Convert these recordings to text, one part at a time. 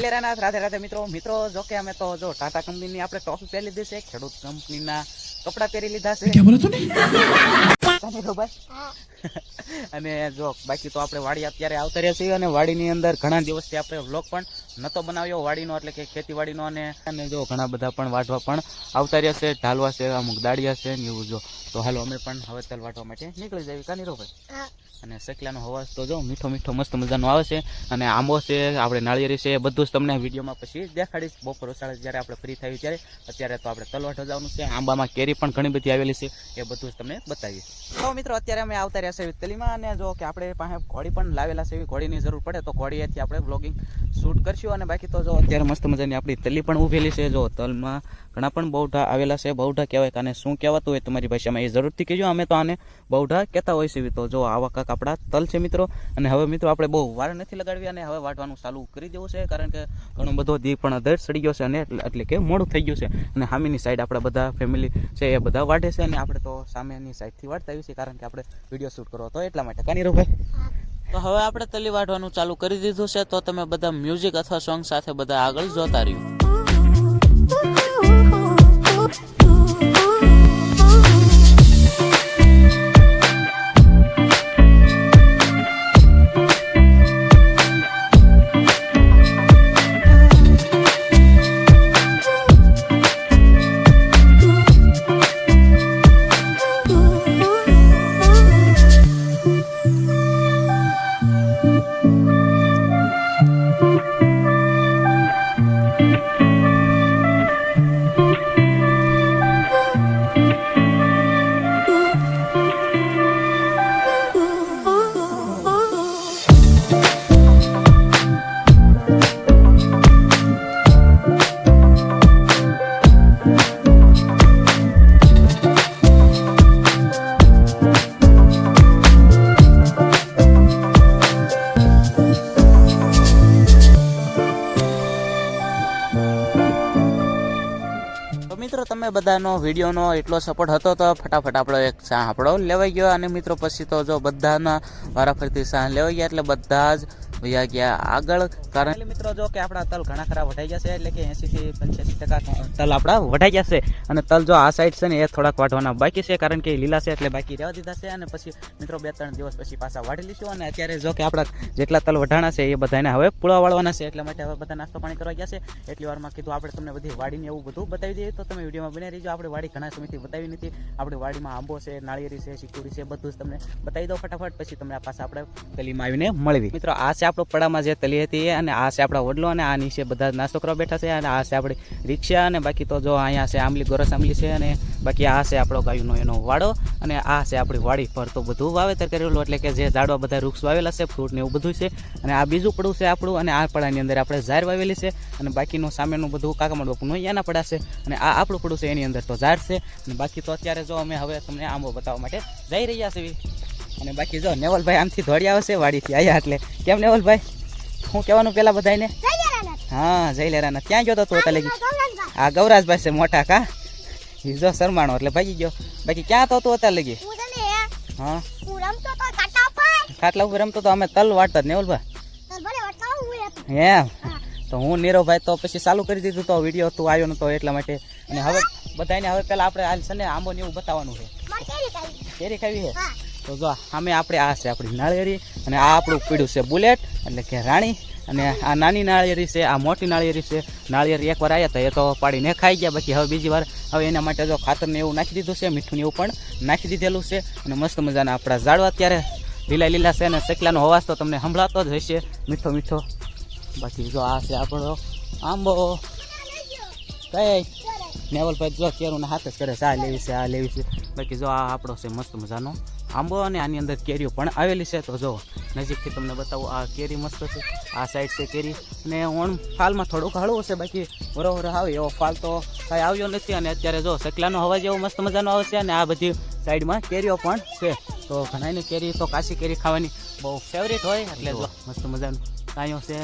લેરાના રાધે રાધે મિત્રો જો કે અમે તો જો ટાટા કંપનીની આપણે ટોપી પહેરી લીધી છે, ખેડૂત કંપનીના કપડા પહેરી લીધા છે અને જો બાકી તો આપણે વાડી અત્યારે આવતા રહ્યા છીએ અને વાડીની અંદર ઘણા દિવસથી આપણે વ્લોગ પણ નતો બનાવ્યો વાડીનો, એટલે કે ખેતીવાડીનો, અને જો ઘણા બધા પણ વાટવા પણ આવતા રહ્યા છે, ઢાલવા છે, અમુક દાડિયા છે ને એવું. જો તો હાલો અમે પણ હવે તલ વાટવા માટે નીકળી જઈએ કાની રો ભાઈ. અને સકલાનો અવાજ તો જો મીઠો મીઠો મસ્ત મજાનો આવે છે, અને આંબો છે, આપણે નાળિયેરી છે, એ બધું જ તમને વિડીયોમાં પછી દેખાડીશ બપોર સાડા જ્યારે આપણે ફ્રી થયું ત્યારે. અત્યારે તો આપણે તલ વાટવા જવાનું છે, આંબામાં કેરી પણ ઘણી બધી આવેલી છે, એ બધું જ તમને બતાવીશ. તો મિત્રો અત્યારે અમે આવતા રહ્યા છે તલીમાં, અને જો કે આપણે પાસે ઘોડી પણ લાવેલા છે, એવી ઘોડીની જરૂર પડે તો ઘોડીએથી આપણે બ્લોગિંગ શૂટ કરશું. અને બાકી તો જો અત્યારે મસ્ત મજાની આપણી તલી પણ ઉભેલી છે. જો તલમાં ઘણા પણ બહુઢા આવેલા છે. બહુઢા કહેવાય કે આને શું કહેવાતું હોય તમારી ભાષામાં એ જરૂરથી કહેજો, અમે તો આને બહુઢા કહેતા હોય છે. તો જો આવા કાંક આપણા તલ છે મિત્રો. અને હવે મિત્રો આપણે બહુ વાર નથી લગાડવી અને હવે વાટવાનું ચાલુ કરી દેવું છે, કારણ કે ઘણો બધો દી પણ દર સડી ગયો છે, અને એટલે કે મોડું થઈ ગયું છે. અને સામેની સાઈડ આપણા બધા ફેમિલી છે એ બધા વાટે છે, અને આપણે તો સામેની સાઈડથી વાટતા આવીએ છીએ, કારણ કે આપણે વિડીયો શૂટ કરવો તો એટલા માટે. કાની ભાઈ તો હવે આપણે તલી વાટવાનું ચાલુ કરી દીધું છે, તો તમે બધા મ્યુઝિક અથવા સોંગ સાથે બધા આગળ જોતા રહ્યું. મિત્રો તમે બધાનો વિડીયોનો એટલો સપોર્ટ હતો તો ફટાફટ આપણો એક સાહ આપણો લેવાઈ ગયો. અને મિત્રો પછી તો જો બધાના વારાફરતી સાહ લેવાઈ ગયા, એટલે બધા જ વયા ગયા આગળ. કારણ મિત્રો જો કે આપણા તલ ઘણા ખરા વઢાઈ જશે, એટલે કે 80 થી 85% તલ આપણા વઢાઈ જશે. અને તલ જો આ સાઈડ છે ને એ થોડાક વાટવાના બાકી છે, કારણ કે લીલા છે એટલે બાકી રહેવા દીધા છે. અને પછી મિત્રો 2-3 દિવસ પછી પાછા વાળી લઈશું. અને અત્યારે જો કે આપણા જેટલા તલ વઢાણા છે એ બધાને હવે પૂળા વાળવાના છે, એટલા માટે હવે બધા નાસ્તો પાણી કરવા ગયા છે. એટલી વારમાં કીધું આપણે તમને બધી વાડીને એવું બધું બતાવી દઈએ, તો તમે વિડીયોમાં બને રહીજો. આપણે વાડી ઘણા સમયથી બતાવી નથી. આપણી વાડીમાં આંબો છે, નાળિયેરી છે, ચીકુડી છે, બધું જ તમને બતાવી દો ફટાફટ. પછી તમને આ પાછા આપણે તલીમાં આવીને મળવી. મિત્રો આ છે આપણો પડામાં જે તલી હતી, અને આ છે આપણા વડલો, અને આ નીચે બધા નાસ્તો કરવા બેઠા છે. અને આ છે આપણી રિક્ષા, અને બાકી તો જો અહીંયા છે આંબલી ગોરસ આંબલી છે, અને બાકી આ છે આપણો ગાયનો એનો વાડો, અને આ છે આપણી વાડી પર તો બધું વાવેતર કરેલું, એટલે કે જે ઝાડવા બધા વૃક્ષ વાવેલા છે, ફ્રૂટ ને એવું બધું છે. અને આ બીજું પડું છે આપણું, અને આ પડાની અંદર આપણે ઝાડ વાવેલી છે, અને બાકીનું સામેનું બધું કાકામણ બાપુનું અહીંયાના પડા છે, અને આ આપણું પડું છે, એની અંદર તો ઝાડ છે. અને બાકી તો અત્યારે જો અમે હવે તમને આંબો બતાવવા માટે જઈ રહ્યા છીએ. અને બાકી જો નેવલભાઈ આમથી દોડી આવશે વાડીથી આવ્યા, એટલે કેમ નેવલભાઈ શું કહેવાનું પેલા બધાને? હા જય લેરાના. ક્યાં ગયો તો તું અત્યારે? આ ગૌરાજભાઈ છે મોટા કા, જો શરમાણો એટલે ભાગી ગયો. બાકી ક્યાં તો તું અત્યારે લગી? હા ખાટલા ઉપર રમતો તો, અમે તલ વાટતા નેવલભાઈ. એમ તો હું નીરવભાઈ તો પછી ચાલુ કરી દીધું, તો વિડીયો તું આવ્યો નતો એટલા માટે. અને હવે બધાને હવે પેલા આપણે હાલ છે ને આંબો ને એવું બતાવવાનું છે. કેરી ખાવી છે તો જો સામે આપણે આ છે આપણી નાળિયેરી, અને આ આપણું પીડ્યું છે બુલેટ, એટલે કે રાણી. અને આ નાની નાળિયેરી છે, આ મોટી નાળિયેરી છે. નાળિયેરી એકવાર આવ્યા હતા એ તો પાડીને ખાઈ ગયા, બાકી હવે બીજી વાર હવે એના માટે જો ખાતર ને એવું નાખી દીધું છે, મીઠું ને એવું પણ નાખી દીધેલું છે. અને મસ્ત મજાના આપણા ઝાડવા અત્યારે લીલા લીલા છે, અને સકલાનો અવાજ તો તમને સંભળાતો જ હશે મીઠો મીઠો. બાકી જો આ છે આપણો આંબો. કઈ નેવલભાઈ જો કેરુંના હાથ જ કરે છે, આ લેવી છે, આ લેવી છે. બાકી જો આ આપણો છે મસ્ત મજાનો આંબો, અને આની અંદર કેરીઓ પણ આવેલી છે. તો જો નજીકથી તમને બતાવું, આ કેરી મસ્ત છે, આ સાઈડ છે કેરી. અને ઓણ ફાલમાં થોડુંક હળવું છે, બાકી બરોબર આવે એવો ફાલ તો કાંઈ આવ્યો નથી. અને અત્યારે જો સકલાનો અવાજ એવો મસ્ત મજાનો આવે છે, અને આ બધી સાઈડમાં કેરીઓ પણ છે. તો ઘણાની કેરી તો કાશી કેરી ખાવાની બહુ ફેવરેટ હોય, એટલે જો મસ્ત મજાનું કાંઈઓ છે.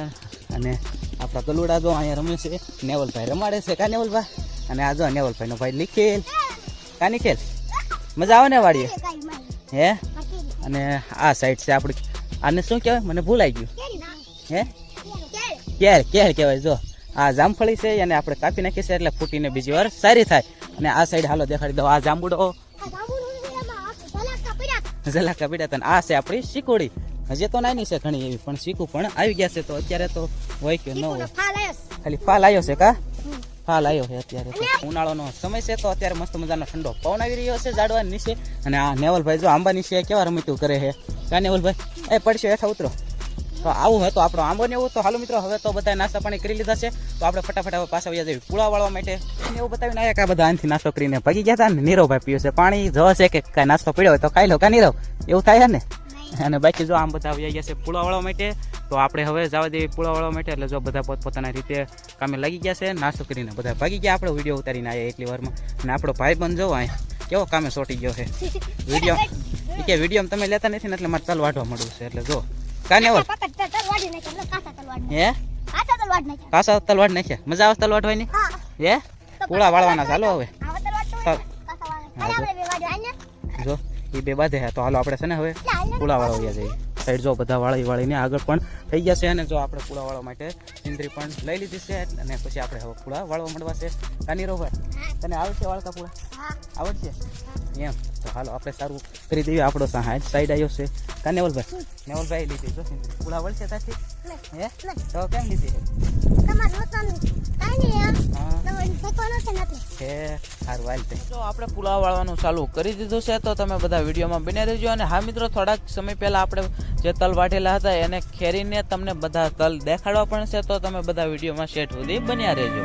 અને આપણા ગલુડા જો અહીંયા રમે છે, નેવલભાઈ રમાડે છે કા નેવલભાઈ. અને આ જો નેવલભાઈનો ભાઈ નિખિલ, કા નિખિલ મજા આવે ને વાડીએ હે? અને આ સાઈડ છે આપણી, આને શું કહેવાય મને ભૂલાઈ ગયું હે? કેળ કેળ કહેવાય. જો આ જામફળી છે અને આપણે કાપી નાખી છે એટલે ફૂટીને બીજી વાર સારી થાય. અને આ સાઈડ હાલો દેખાડી દો, આ જાંબુડો ઝલાકા પીડા તને. આ છે આપણી શીકોડી. હજી તો નાની છે ઘણી એવી, પણ શીકું પણ આવી ગયા છે. તો અત્યારે તો હોય કે ન હોય, ખાલી ફાલ આવ્યો છે. કા ફાલ આવ્યો છે અત્યારે. ઉનાળાનો સમય છે તો અત્યારે મસ્ત મજાનો ઠંડો પવન આવી રહ્યો છે ઝાડવાની નીચે. અને આ નેવલભાઈ જો આંબા નીચે કેવા રમતું કરે છે. કા નેવલભાઈ એ પડશે હેઠા ઉતરો. તો આવું હતું આપણો આંબો ને એવું. તો હાલો મિત્રો હવે તો બધા નાસ્તા પાણી કરી લીધા છે. તો આપણે ફટાફટ હવે પાછા વયા જઈએ પૂળા વાળવા માટે. એવું બતાવીને આવ્યા કે બધા આનથી નાસ્તો કરીને ભાગી ગયા હતા ને. નીરવભાઈ પીવે છે પાણી. જો છે કે કાંઈ નાસ્તો પીડ્યો હોય તો ખાઈ લો. કા નીરવ એવું થાય ને. અને બાકી જો આમ બધા આવી ગયા છે પૂળા વાળવા માટે. તો આપણે હવે જવા દઈએ પૂળા વાળવા માટે. એટલે જો બધા પોતપોતાના રીતે કામે લાગી ગયા છે. નાસ્તો કરીને બધા ભાગી ગયા. આપણે વિડીયો ઉતારીને આવ્યા એટલી વારમાં. અને આપણો ભાઈ બંધ જો અહીંયા કેવો કામે સોટી ગયો છે. વિડીયો તમે લેતા નથી ને એટલે મારે તલ વાઢવા મળવું છે. એટલે જો કાને હે કાસા તલવાડ નાખ્યા. મજા આવે તલવાડ હોય ને હે. પૂળા વાળવાના ચાલો હવે. જો એ બે બાંધે છે. તો હાલો આપણે છે ને હવે પૂળા વાળવા જઈએ. સાઈડ જો બધા વાળીને આગળ પણ થઈ ગયા છે. અને જો આપણે પૂળા વાળવા માટે સિંદરી પણ લઈ લીધી છે. અને પછી આપણે હવે પૂળા વાળવા માંડવા છે. કાની રોભાઈ તને આવડશે વાળતા પૂળા? આવડશે એમ. તો હાલો આપણે સારું કરી દઈએ. આપણો સાઈડ આવ્યો છે. કા નેવલભાઈ લીધી જો સિંદરી. પૂળા વળશે ત્યાંથી હે તો કેમ લીધી જો આપણે પુલાવ વાળવાનું ચાલુ કરી દીધું છે. તો તમે બધા વિડીયોમાં બને રહેજો. અને હા મિત્રો, થોડાક સમય પહેલા આપણે જે તલ વાઢેલા હતા એને ખેરીને તમને બધા તલ દેખાડવા પણ છે. તો તમે બધા વિડીયોમાં શેઠ સુધી બન્યા રહેજો.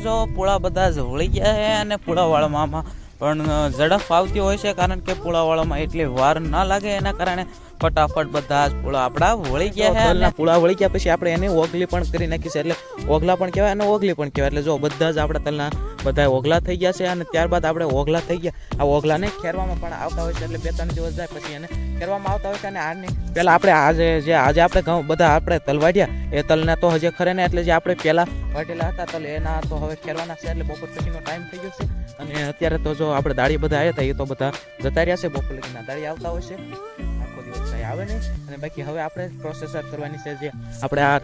જો પૂળા બધા જ વળી ગયા છે. અને પૂળા વાળવામાં પણ ઝડપ આવતી હોય છે, કારણ કે પૂળા વાળવામાં એટલી વાર ના લાગે. એના કારણે ફટાફટ બધા જ પૂળા આપણા વળી ગયા છે. અને પૂળા વળી ગયા પછી આપણે એને ઓગલી પણ કરી નાખી છે. એટલે ઓગલા પણ કહેવાય અને ઓગલી પણ કહેવાય. એટલે જો બધા જ આપણા તલના બધા ઓગલા થઈ ગયા છે. અને ત્યારબાદ આપણે ઓગલા થઈ ગયા. આ ઓગલાને ખેરવામાં પણ આવતા હોય છે. એટલે 2-3 દિવસ જાય પછી એને ખેરવામાં આવતા હોય છે. અને આની પહેલાં આપણે આજે આપણે ઘઉં બધા આપણે તલ વાઢ્યા એ તલના તો હજી ખરે ને. એટલે જે આપણે પહેલાં વાઢેલા હતા તલ એના તો હવે ખેરવાના છે. એટલે બપોર પછીનો ટાઈમ થઈ ગયો છે. અને અત્યારે તો જો આપણે દાળી બધા આવ્યા હતા એ તો બધા જતા રહ્યા છે. બપોર લગીના દાળી આવતા હોય છે. આખો દિવસ કાંઈ આવે નહીં. અને બાકી હવે આપણે પ્રોસેસર કરવાની છે. જે આપણે આ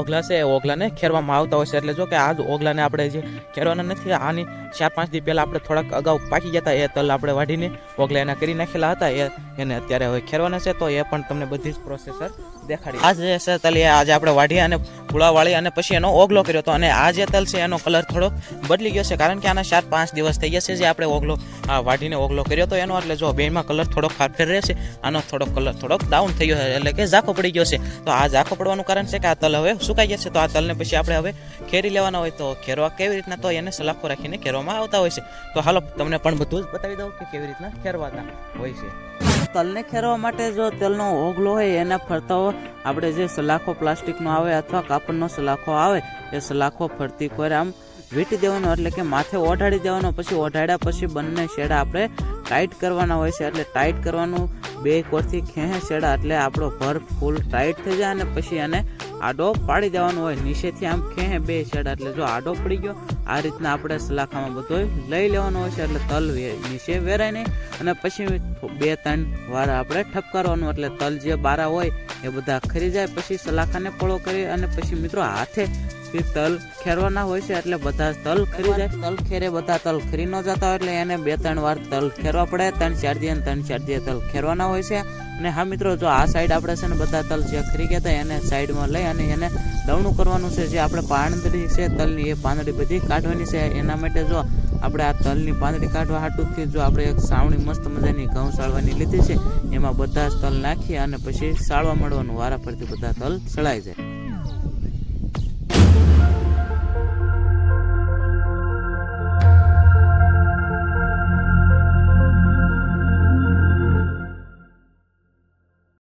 ઓગલા છે એ ઓગલાને ખેરવામાં આવતા હોય છે. એટલે જો કે આ ઓગલાને આપણે જે ખેરવાના નથી, આની 4-5 દી પહેલાં આપણે થોડાક અગાઉ પાકી ગયા હતા. એ તલ આપણે વાઢીને ઓગલા એના કરી નાખેલા હતા. એને અત્યારે હવે ખેરવાના છે. તો એ પણ તમને બધી જ પ્રોસેસર દેખાડી. આ જે છે તલ એ આજે આપણે વાઢી અને પૂળા વાળી અને પછી એનો ઓગલો કર્યો હતો. અને આ જે તલ છે એનો કલર થોડો બદલી ગયો છે, કારણ કે આના 4-5 દિવસ થઈ ગયા છે જે આપણે ઓગલો વાઢીને ઓગલો કર્યો હતો એનો. એટલે જો બેમાં કલર થોડોક ફાફેર રહેશે. આનો કલર થોડોક ડાઉન થઈ ગયો છે, એટલે કે ઝાંખો પડી ગયો છે. તો આ ઝાંખો પડવાનું કારણ છે કે આ તલ હવે સુકાઈ ગયા છે. તો આ તલને પછી આપણે હવે ખેરી લેવાના હોય. તો ખેરવા કેવી રીતના, તો એને સલાખો રાખીને ખેરવામાં આવતા હોય છે. તો હાલો તમને પણ બધું જ બતાવી દઉં કે કેવી રીતના ખેરવાના હોય છે. તલને ખેરવા માટે જો તલનો ઓગલો હોય એના ફરતા આપણે જે સલાખો પ્લાસ્ટિકનો આવે અથવા કાપડનો સલાખો આવે એ સલાખો ફરતી કોઈ આમ વીંટી દેવાનો, એટલે કે માથે ઓઢાડી દેવાનો. પછી ઓઢાડ્યા પછી બંને શેડા આપણે ટાઈટ કરવાના હોય છે. એટલે ટાઈટ કરવાનું 2 કોરથી ખેંચે શેડા, એટલે આપણો ભર ફૂલ ટાઈટ થઈ જાય. અને પછી એને આડો પાડી દેવાનો હોય. નીચેથી આમ ખેંચે 2 શેડા, એટલે જો આડો પડી ગયો આ રીતના આપણે સલાખામાં બધો લઈ લેવાનો હોય છે. એટલે તલ નીચે વેરાય નહીં. અને પછી 2-3 વાર આપણે ઠપકારવાનું, એટલે તલ જે બારા હોય એ બધા ખરી જાય. પછી સલાખાને પોળો કરી અને પછી મિત્રો હાથે તલ ખેરવાના હોય છે. એટલે બધા તલ ખરી જાય. તલ ખેરે બધા તલ ખરી ન જતા હોય એટલે એને 2-3 વાર તલ ખેરવા પડે. 3-4 દી તલ ખેરવાના હોય છે. અને હા મિત્રો, જો આ સાઈડ આપણે છે ને બધા તલ જે ખરી ગયા હતા એને સાઈડમાં લઈ અને એને દવણું કરવાનું છે. જે આપણે પાંદડી છે તલની, એ પાંદડી બધી કાઢવાની છે. એના માટે જો આપણે આ તલની પાંદડી કાઢવા હાટુથી જો આપણે એક સાવણી મસ્ત મજાની ઘઉં સાળવાની લીધી છે. એમાં બધા જ તલ નાખી અને પછી સાળવા માંડવાનું, વારા ફરતી બધા તલ સળાઈ જાય.